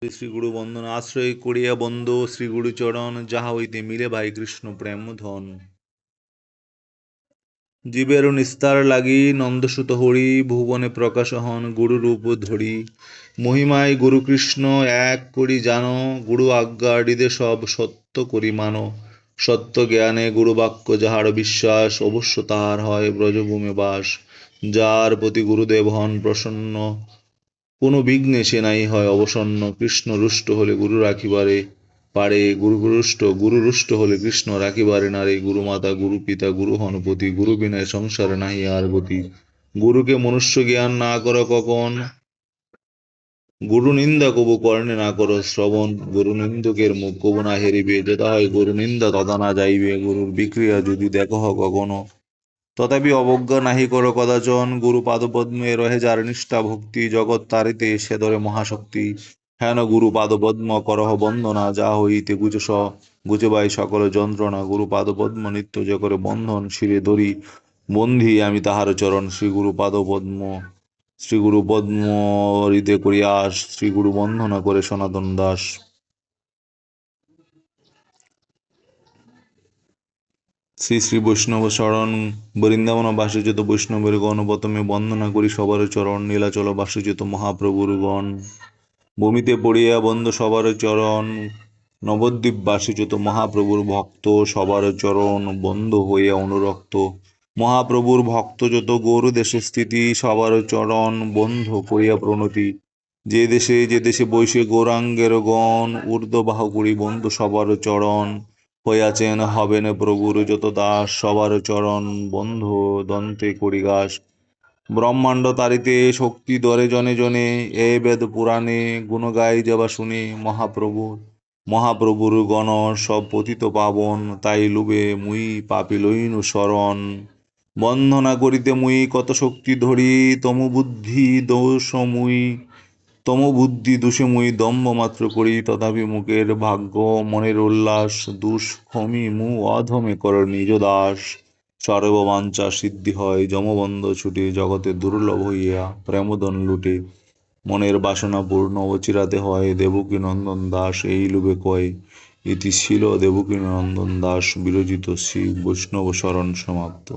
শ্রী গুরু বন্দন আশ্রয় করিয়া বন্দ শ্রী গুরু চরণ, যাহা হইতে মিলে ভাই কৃষ্ণ প্রেম ধন। জীবের নিস্তার লাগি নন্দসুত হরি, ভুবনে প্রকাশ হন গুরু রূপ ধরি। মহিমায় গুরু কৃষ্ণ এক করি জানো, গুরু আজ্ঞা হৃদে সব সত্য করি মানো। সত্য জ্ঞানে গুরু বাক্য যাহার বিশ্বাস, অবশ্য তাহার হয় ব্রজভূমে বাস। যার প্রতি গুরুদেব হন প্রসন্ন, কোনো বিঘ্নে সে নাই হয় অবসন্ন। কৃষ্ণ রুষ্ট হলে গুরু রাখিবারে পারে, গুরু রুষ্ট হলে কৃষ্ণ রাখিবারে নারে। গুরু মাতা গুরু পিতা গুরু হন পতি, গুরু বিনায় সংসারে নাহি আর গতি। গুরুকে মনুষ্য জ্ঞান না কর কখন, গুরু নিন্দা কবু কর্ণে না করো শ্রবণ। গুরু নিন্দুকের মুখ কবু না হেরিবে, যেটা হয় গুরু নিন্দা তথা না যাইবে। গুরুর বিক্রিয়া যদি দেখো কখনো, তথাপি অবজ্ঞা নাহি করো কদাচন। গুরু পাদপদ্মে রহে যার নিষ্ঠা ভক্তি, জগৎ তারিতে সে ধরে মহাশক্তি। হেন গুরু পাদপদ্ম করহ বন্দনা, যা হইতে গুজবাই সকল যন্ত্রণা। গুরু পাদপদ্ম নিত্য যে করে বন্ধন, শিরে ধরি বন্ধি আমি তাহার চরণ। শ্রী গুরু পদ্ম হৃদে করি আস, শ্রী গুরু বন্দনা করে সনাতন দাস। শ্রী শ্রী বৈষ্ণব শরণ, বৃন্দাবন বাসুযত বৈষ্ণবের গণ, প্রথমে বন্দনা করি সবার চরণ। নীলাচল বাসুযত মহাপ্রভুর গণ, ভূমিতে পড়িয়া বন্দ সবার চরণ। নবদ্বীপ বাসুযত মহাপ্রভুর ভক্ত, সবার চরণ বন্ধ হইয়া অনুরক্ত। মহাপ্রভুর ভক্ত যত গৌর দেশে স্থিতি, সবার চরণ বন্ধ করিয়া প্রণতি। যে দেশে বৈশে গৌরাঙ্গের গণ, ঊর্ধ্ববাহ করি বন্ধু সবার চরণ। হইয়াছেন হবেন প্রভুর যত দাস, সবার চরণ বন্ধ দন্তে করি গাস। ব্রহ্মাণ্ড তারিতে শক্তি দরে জনে জনে, এ বেদ পুরাণে গুণ গাই যাবা শুনে। মহাপ্রভুর গণ সব পতিত পাবন, তাই লুবে মুই পাপি লইনু শরণ। বন্দনা করিতে মুই কত শক্তি ধরি, তমবুদ্ধি দোষে মুই দম্ভ মাত্র করি। তথাপি মুখের ভাগ্য মনের উল্লাস, দুষ ক্ষমি মু অধমে কর নিজ দাস। সর্ববাঞ্ছা সিদ্ধি হয় যমবন্ধ ছুটে, জগতে দুর্লভ হইয়া প্রেমদন লুটে। মনের বাসনা পূর্ণ অচিরাতে হয়, দেবকী নন্দন দাস এই লোভে কয়। ইতি ছিল দেবকী নন্দন দাস বিরচিত, শ্রী বৈষ্ণব শরণ সমাপ্ত।